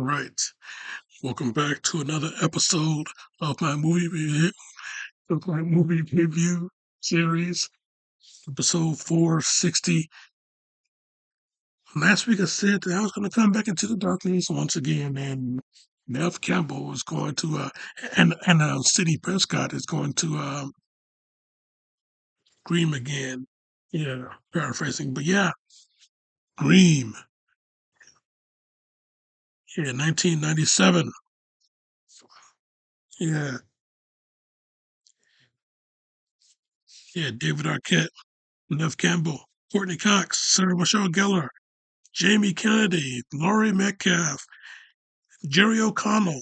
Right. Welcome back to another episode of my movie review series, episode 460. Last week I said that I was going to come back into the darkness once again, and Neve Campbell is going to, and Sidney Prescott is going to Scream again. Yeah, paraphrasing, but yeah, Scream. Yeah, 1997. Yeah, yeah, David Arquette, Neve Campbell, Courtney Cox, Sarah Michelle Gellar, Jamie Kennedy, Laurie Metcalf, Jerry O'Connell,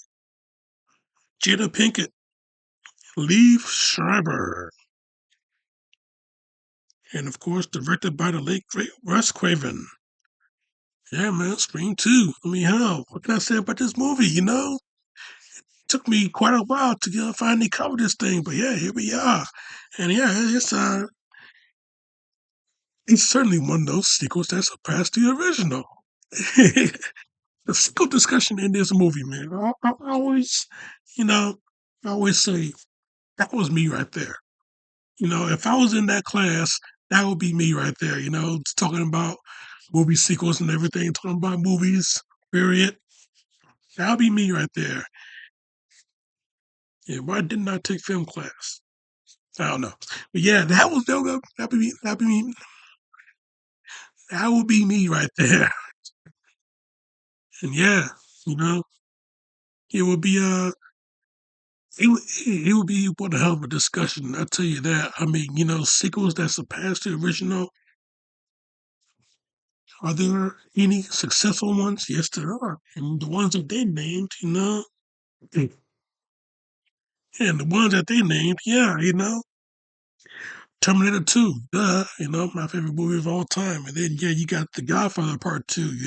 Jada Pinkett, Lee Schreiber, and of course directed by the late great Wes Craven. Yeah, man, Scream 2. I mean, hell, what can I say about this movie? Took me quite a while to finally cover this thing, but yeah, here we are. And yeah, it's certainly one of those sequels that surpassed the original. The sequel discussion in this movie, man, I always, you know, I always say that was me right there. If I was in that class, that would be me right there, talking about movie sequels and everything, talking about movies, period. That would be me right there. Yeah, why didn't I take film class? I don't know. But yeah, that would be me right there. And yeah, you know, it would be it would be one hell of a discussion. I'll tell you that. I mean, sequels that surpass the original. Are there any successful ones? Yes, there are. And the ones that they named, and the ones that they named, yeah, Terminator 2, duh, my favorite movie of all time. And then, yeah, you got The Godfather Part 2,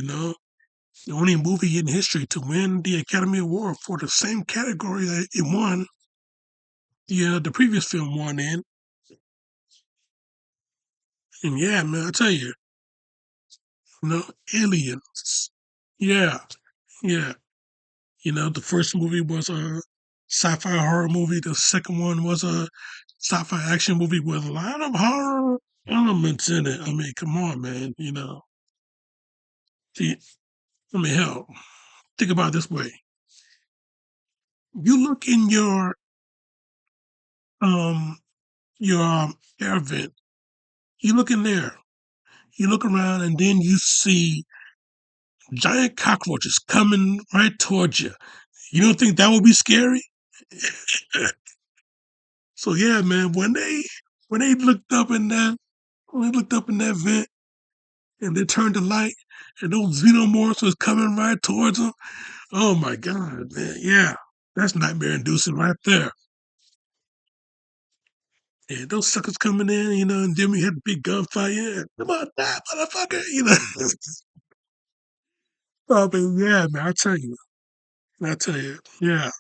the only movie in history to win the Academy Award for the same category that it won, the previous film won in. And yeah, man, I tell Aliens. Yeah, yeah. The first movie was a sci-fi horror movie. The second one was a sci-fi action movie with a lot of horror elements in it. I mean, come on, man. See, I mean, hell, think about it this way. You look in um air vent. You look in there. You look around, and then you see giant cockroaches coming right towards you. You don't think that would be scary? So yeah, man. When they looked up in that when they looked up in that vent and they turned the light and those xenomorphs was coming right towards them. Oh my God, man. Yeah. That's nightmare inducing right there. Yeah, those suckers coming in, and then we had a big gunfight. Yeah, come on, die, motherfucker. Oh, but yeah, man, I tell you, yeah,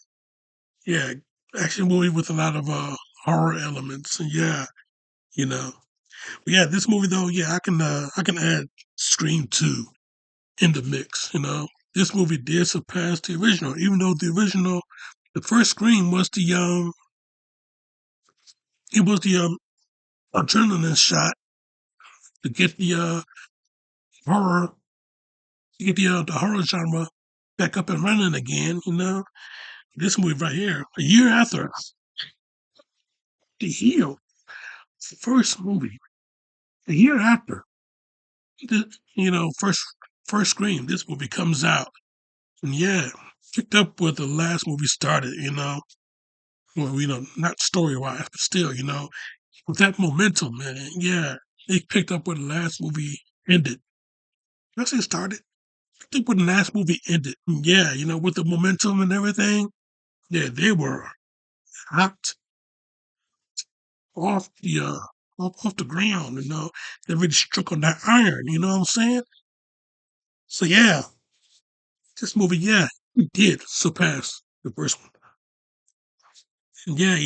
yeah, action movie with a lot of horror elements, and yeah, you know, but yeah, this movie though, yeah, I can add Scream 2 in the mix. This movie did surpass the original, even though the first Scream was the adrenaline shot to get horror, the horror genre back up and running again. This movie right here, a year after the heel first movie, a year after the first Scream, this movie comes out, and yeah, picked up where the last movie started. Well, not story wise, but still, with that momentum, man. Yeah, they picked up where the last movie ended. That's it started. I think when the last movie ended, yeah, with the momentum and everything, yeah, they were hot off off the ground. They really struck on that iron. You know what I'm saying? So yeah, this movie, yeah, it did surpass the first one. And yeah,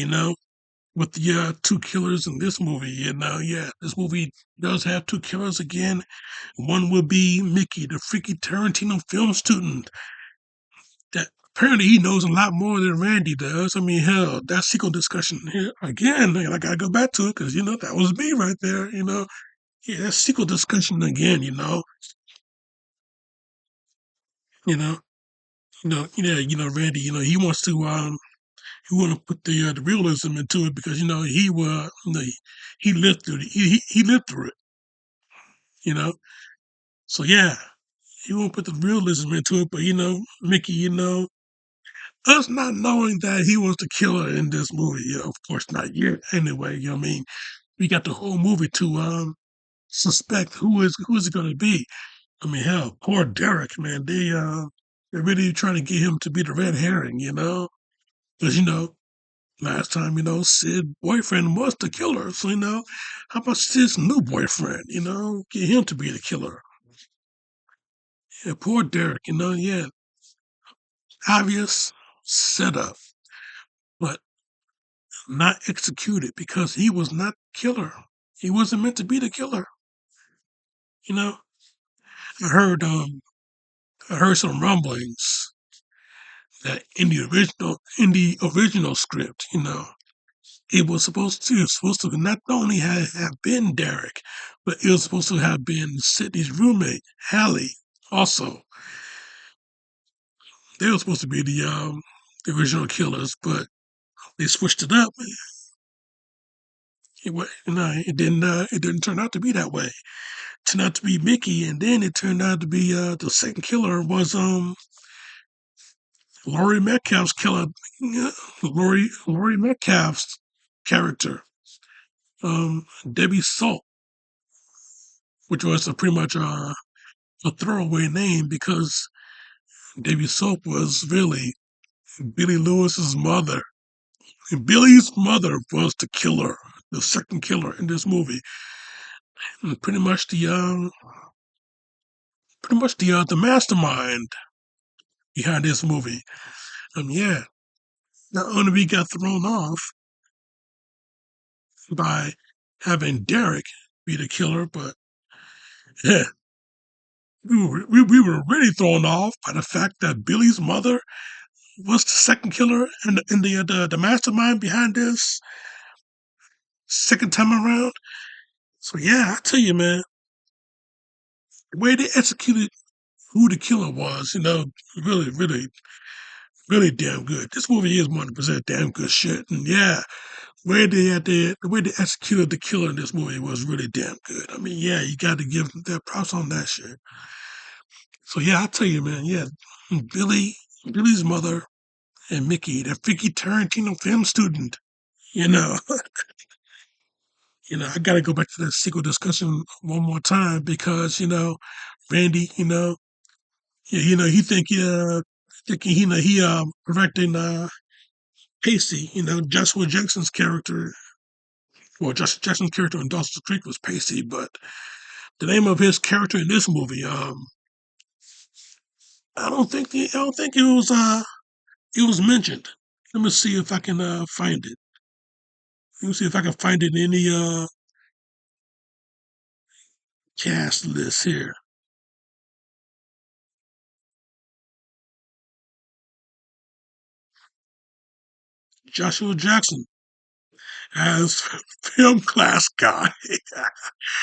with the two killers in this movie, yeah, this movie does have two killers again. One will be Mickey, the freaky Tarantino film student. that apparently he knows a lot more than Randy does. I mean, hell, that sequel discussion here again. I gotta go back to it because that was me right there. Yeah, that sequel discussion again. You know, yeah, Randy. He want to put the realism into it because he lived through he lived through it. You know, so yeah, he won't put the realism into it. But Mickey, us not knowing that he was the killer in this movie, of course not yet. Anyway, I mean, we got the whole movie to suspect who is it going to be. I mean, hell, poor Derek, man. They're really trying to get him to be the red herring, because last time Sid's boyfriend was the killer. So how about Sid's new boyfriend? Get him to be the killer. Yeah, poor Derek. Yeah, obvious setup, but not executed because he was not the killer. He wasn't meant to be the killer. You know, I heard some rumblings that in the original script, it was supposed to not only have been Derek, but it was supposed to have been Sydney's roommate, Hallie. Also, they were supposed to be the original killers, but they switched it up. It didn't turn out to be that way. It turned out to be Mickey, and then it turned out to be the second killer was Laurie Metcalf's killer. Yeah, Laurie Metcalf's character, Debbie Salt, which was pretty much a throwaway name because Debbie Salt was really Billy Lewis's mother. And Billy's mother was the killer, the second killer in this movie, and pretty much the mastermind behind this movie. Yeah, not only we got thrown off by having Derek be the killer, but yeah, we were really thrown off by the fact that Billy's mother was the second killer and the mastermind behind this second time around. So yeah, I tell you, man, the way they executed who the killer was, really, really, really damn good. This movie is 100% damn good shit, and yeah, the way they executed the killer in this movie was really damn good. I mean, yeah, you got to give them their props on that shit. So yeah, I tell you, man, yeah, Billy's mother and Mickey, the Vicky Tarantino film student. You know, I got to go back to that sequel discussion one more time because Randy, yeah, he thinking correcting Pacey, Joshua Jackson's character. Well, Joshua Jackson's character in Dawson's Creek was Pacey, but the name of his character in this movie, I don't think it was mentioned. Let me see if I can find it. Let me see if I can find it in the cast list here. Joshua Jackson as film class guy,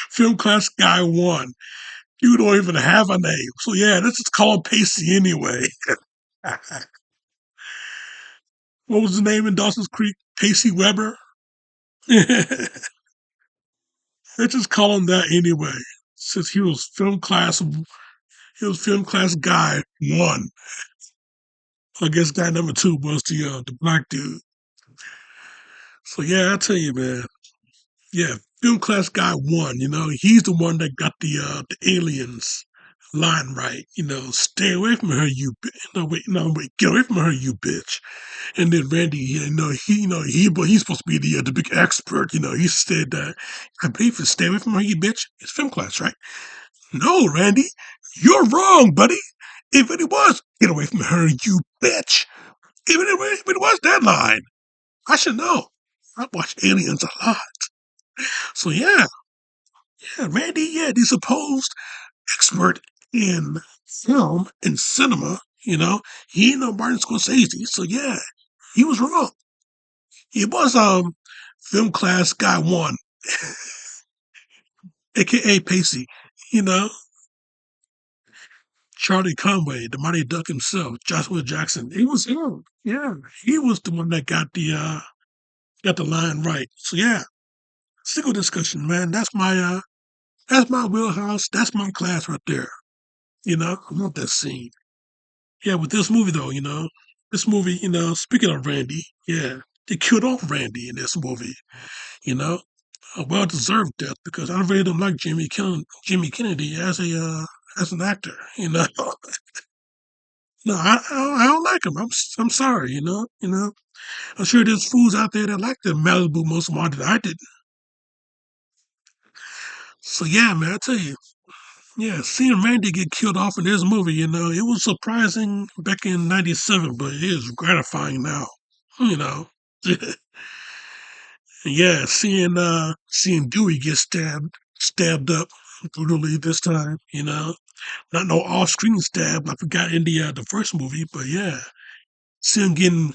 film class guy one. You don't even have a name, so yeah, let's just call him Pacey anyway. What was his name in Dawson's Creek? Pacey Weber. Let's just call him that anyway, since he was film class guy one. I guess guy number two was the black dude. So yeah, I tell you, man. Yeah, film class guy one. He's the one that got the aliens line right. Stay away from her, you. No wait, no wait, get away from her, you bitch. And then Randy, but he's supposed to be the big expert. He said that I believe it's stay away from her, you bitch. It's film class, right? No, Randy, you're wrong, buddy. If it was, get away from her, you bitch. If it was that line, I should know. I watch Aliens a lot. So yeah, Randy, yeah, the supposed expert in film and cinema. You know, he ain't no Martin Scorsese. So yeah, he was wrong. He was film class guy one, aka Pacey. You know, Charlie Conway, the Mighty Duck himself, Joshua Jackson. He was him. Yeah, he was the one that got the line right. So yeah, single discussion, man. That's my wheelhouse. That's my class right there. You know, I love that scene. Yeah, with this movie though, this movie, speaking of Randy, yeah, they killed off Randy in this movie. You know, a well deserved death because I really don't like Jimmy Kennedy as an actor. No, I don't like him. I'm sorry. I'm sure there's fools out there that like the Malibu Most Wanted. I didn't. So yeah, man, I tell you, yeah, seeing Randy get killed off in this movie, it was surprising back in '97, but it is gratifying now. You know, yeah, seeing Dewey get stabbed up brutally this time. Not no off-screen stab like we got in the first movie, but yeah, see him getting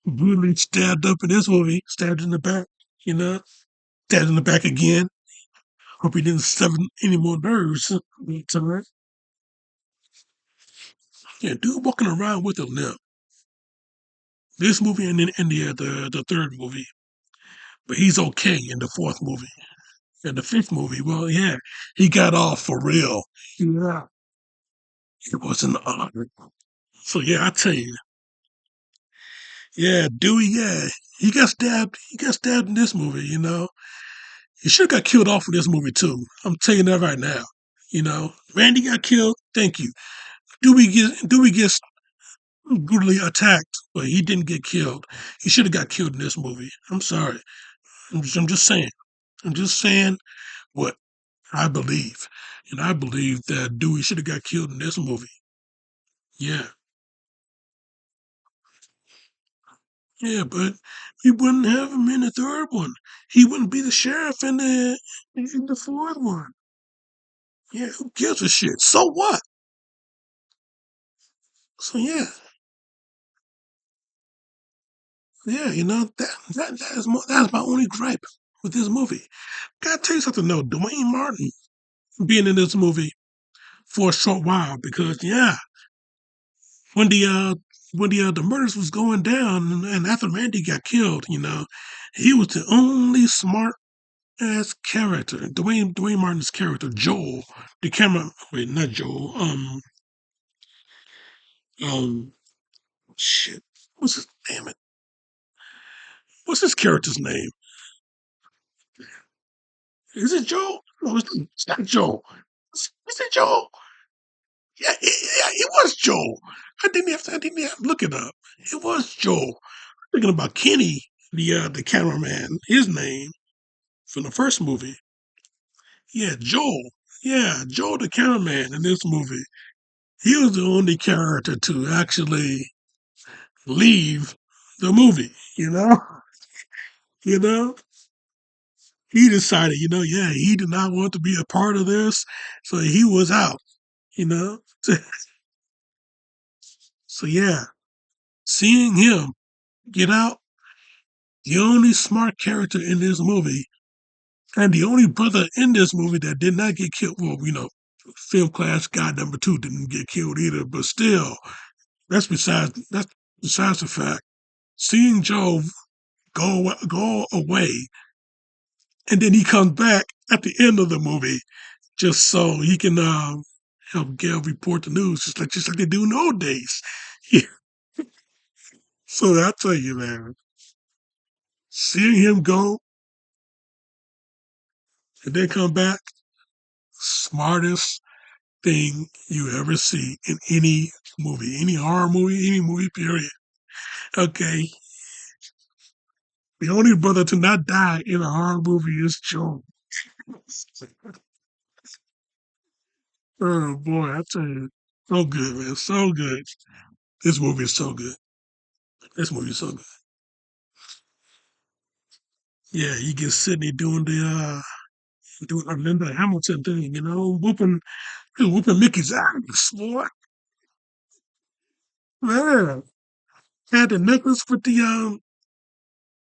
brutally stabbed up in this movie, stabbed in the back. You know, stabbed in the back again. Hope he didn't sever any more nerves. Time. Yeah, dude walking around with a limp. This movie and then in the third movie, but he's okay in the fourth movie. In the fifth movie, well, yeah, he got off for real. Yeah, it was an honor. So yeah, I tell you, yeah, Dewey, yeah, he got stabbed. He got stabbed in this movie. He should have got killed off in this movie too. I'm telling you that right now. Randy got killed. Thank you. Dewey gets brutally attacked, but he didn't get killed. He should have got killed in this movie. I'm sorry. I'm just saying. I'm just saying what I believe. And I believe that Dewey should have got killed in this movie. Yeah. Yeah, but we wouldn't have him in the third one. He wouldn't be the sheriff in the fourth one. Yeah, who gives a shit? So what? So yeah. Yeah, that's my only gripe with this movie. Gotta tell you something though, Dwayne Martin being in this movie for a short while because yeah, when the murders was going down and after Randy got killed, he was the only smart ass character. Dwayne Martin's character, Joel, the camera wait, not Joel, um shit. What's his damn it? What's his character's name? Is it Joel? No, it's not Joel. Is it Joel? Yeah, it was Joel. I didn't have to look it up. It was Joel. Thinking about Kenny, the cameraman, his name from the first movie. Yeah, Joel. Yeah, Joel the cameraman in this movie. He was the only character to actually leave the movie, you know? You know? He decided, yeah, he did not want to be a part of this, so he was out, you know? So yeah, seeing him get out, the only smart character in this movie, and the only brother in this movie that did not get killed. Well, film class guy number two didn't get killed either, but still, that's besides the fact. Seeing Joe go away, and then he comes back at the end of the movie just so he can help Gail report the news, just like they do in the old days. Yeah. So I tell you, man, seeing him go and then come back, smartest thing you ever see in any horror movie, any movie period. Okay, the only brother to not die in a horror movie is Joe. Oh boy, I tell you, so good, man, so good. This movie is so good. This movie is so good. Yeah, you get Sydney doing a Linda Hamilton thing, whooping Mickey's ass, boy. Man, had the necklace with the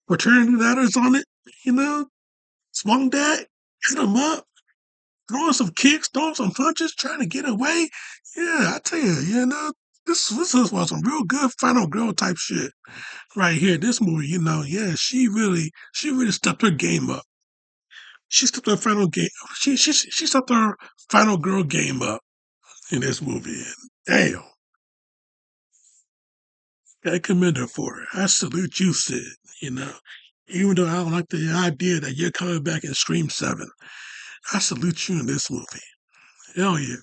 fraternity letters on it, you know, swung that, hit him up, throwing some kicks, throwing some punches, trying to get away. Yeah, I tell you, this was some real good final girl type shit right here. This movie, yeah, she really stepped her game up. She stepped her final game. She stepped her final girl game up in this movie. And damn, I commend her for it. I salute you, Sid. You know, even though I don't like the idea that you're coming back in Scream 7, I salute you in this movie. Hell yeah.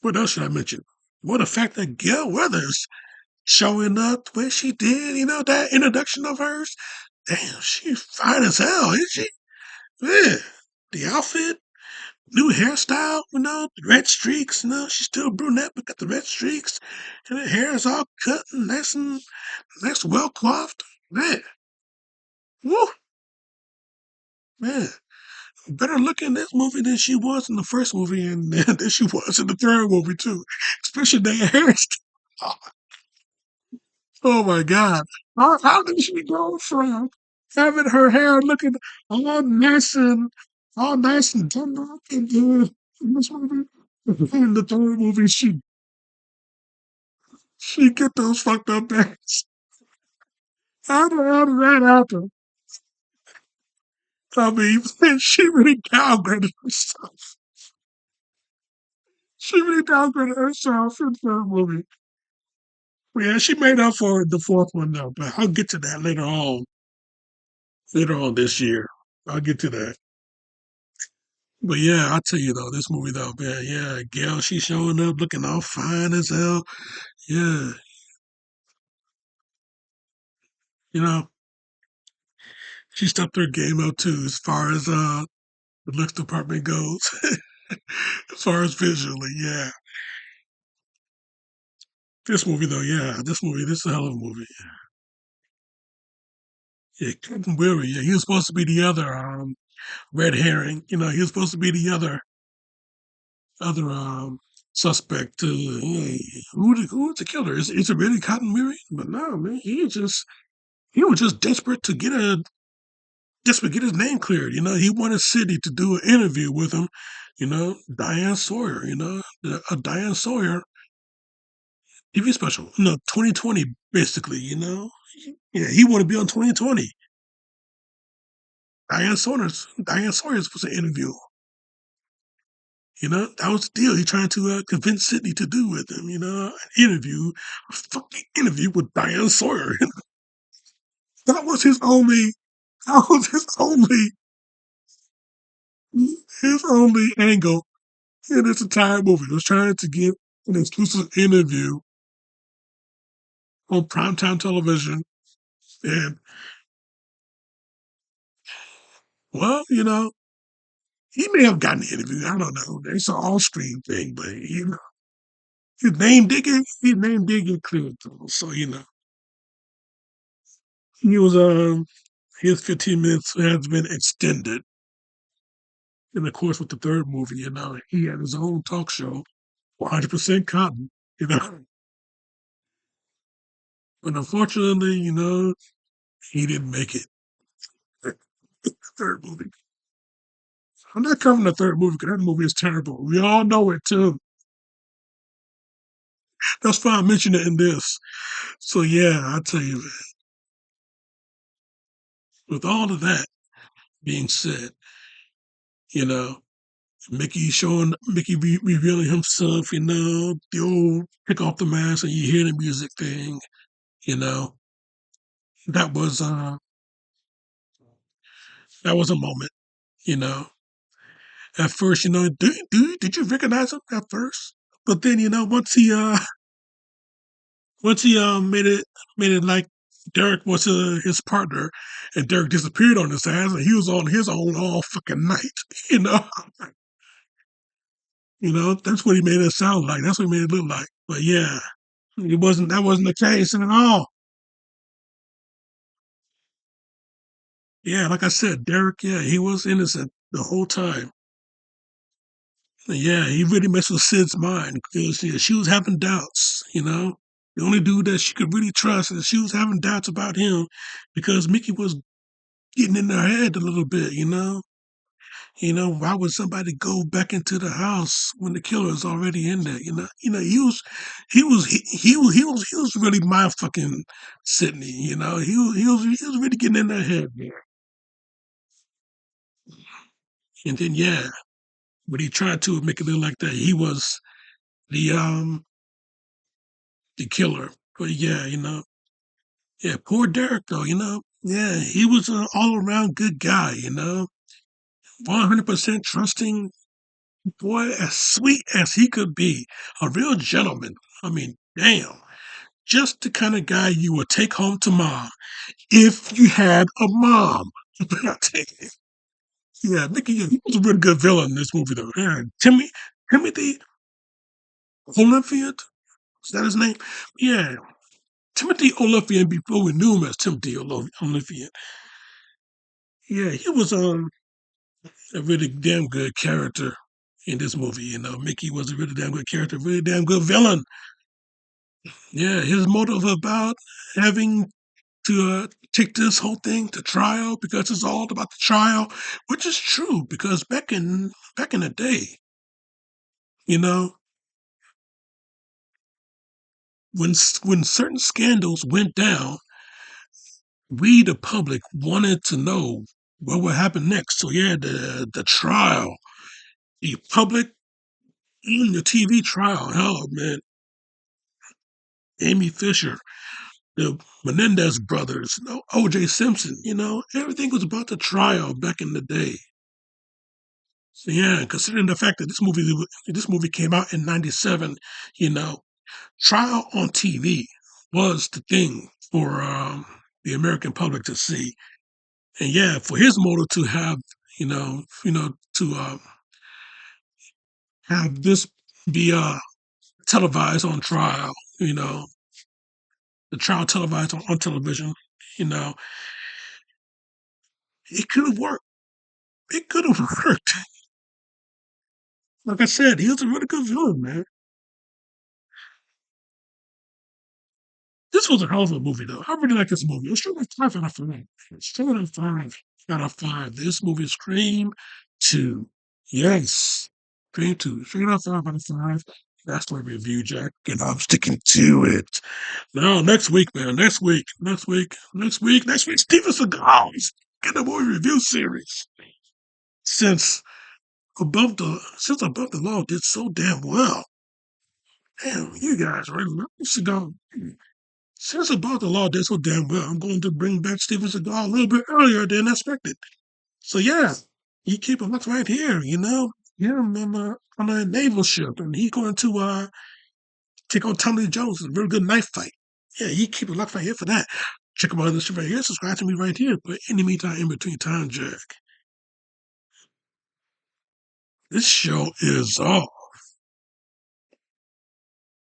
What else should I mention? Well, the fact that Gail Weathers showing up the way she did, that introduction of hers. Damn, she's fine as hell, isn't she? Yeah. The outfit, new hairstyle, the red streaks, she's still brunette, but got the red streaks, and her hair is all cut and nice, well coiffed. Man, woo, man, better look in this movie than she was in the first movie, and than she was in the third movie too. Especially that hairstyle. Oh my God. How did she go from having her hair looking all nice and done up and good in this movie? In the third movie, she get those fucked up bangs. How did that happen? I mean, she really downgraded herself. She really downgraded herself in the third movie. But yeah, she made up for it in the fourth one though. But I'll get to that later on this year. I'll get to that. But yeah, I tell you though, this movie though, man, yeah, Gail, she's showing up looking all fine as hell. Yeah, you know, she stepped her game up too as far as the looks department goes. As far as visually, yeah. This movie though, yeah, this is a hell of a movie. Yeah, Captain Weary, yeah, he was supposed to be the other red herring. He was supposed to be the other suspect. Hey, who was the killer? Is it really Cotton Weary? But no, man, he was just desperate to get his name cleared. He wanted Sidney to do an interview with him. Diane Sawyer. A Diane Sawyer TV special. 2020 basically. Yeah, he wanted to be on 2020. Diane Sawyer's was an interview. That was the deal. He tried to convince Sidney to do with him. An interview, a fucking interview with Diane Sawyer. That was his only. That was his only angle in this entire movie. Was trying to get an exclusive interview on primetime television, and well, he may have gotten the interview. I don't know. It's an all-screen thing, but his name did get cleared though. So he was his 15 minutes has been extended. And of course, with the third movie, he had his own talk show, 100% Cotton, you know. But unfortunately, he didn't make it. The third movie. I'm not covering the third movie because that movie is terrible. We all know it too. That's why I mentioned it in this. So yeah, I tell you, man, with all of that being said, you know, Mickey revealing himself, the old pick off the mask and you hear the music thing, you know, that was uh that was a moment, you know. At first, did you recognize him at first? But then, once he made it like Derek was his partner, and Derek disappeared on his ass, and he was on his own all fucking night. You know, that's what he made it sound like. That's what he made it look like. But yeah, it wasn't. That wasn't the case at all. Yeah, like I said, Derek. Yeah, he was innocent the whole time. Yeah, he really messed with Sid's mind because yeah, she was having doubts, you know. The only dude that she could really trust, and she was having doubts about him because Mickey was getting in her head a little bit, you know. Why would somebody go back into the house when the killer is already in there? He was really mind fucking Sydney. He was really getting in her head. Yeah. And then yeah, but he tried to make it look like that he was the killer. But yeah, yeah, poor Derek though. Yeah, he was an all around good guy. 100% trusting boy, as sweet as he could be, a real gentleman. I mean, damn, just the kind of guy you would take home to mom if you had a mom. Yeah, Mickey, he was a really good villain in this movie, though. Yeah, Timothy Oliphant, is that his name? Yeah, Timothy Oliphant. Before we knew him as Timothy Oliphant, yeah, he was a really damn good character in this movie. Mickey was a really damn good character, really damn good villain. Yeah, his motive about having to take this whole thing to trial because it's all about the trial, which is true because back in the day, you know, when certain scandals went down, we the public wanted to know what would happen next. So yeah, the trial, the public, even the TV trial. Hell, man, Amy Fisher, the Menendez brothers, O.J. Simpson. Everything was about the trial back in the day. So yeah, considering the fact that this movie came out in '97, you know, trial on TV was the thing for the American public to see, and yeah, for his motive to have to have this be televised on trial, you know, the trial televised on television, you know, it could have worked. It could have worked. Like I said, he was a really good villain, man. This was a hell of a movie, though. I really like this movie. It's straight like 5 out of 5. Straight out of 5 out of 5. This movie is Scream 2. Yes. Scream 2. Straight out of 5 out of 5. That's my review, Jack, and I'm sticking to it. Now, next week, man. Next week, Steven Seagal's get a movie review series. Since Above the Law did so damn well. Damn, you guys really love Seagal. Since About the Law did so damn well, I'm going to bring back Steven Seagal a little bit earlier than expected. So yeah, you keep him locked right here, Yeah, I'm on a naval ship, and he's going to take on Tommy Jones in a real good knife fight. Yeah, you keep it locked right here for that. Check him out on this right here. Subscribe to me right here. But in the meantime, in between time, Jack, this show is off.